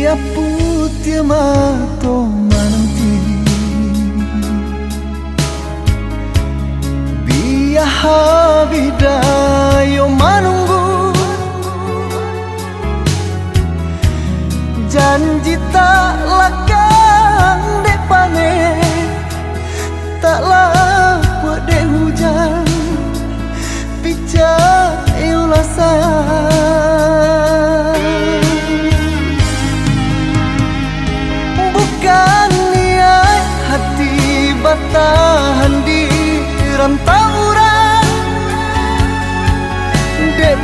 Dia putih mato mananti Biar habidayo menunggu Janji tak lakang dek pane Taklah buat dek hujan Pijak iulasan Bukan niat hati batahan di rantau orang Dek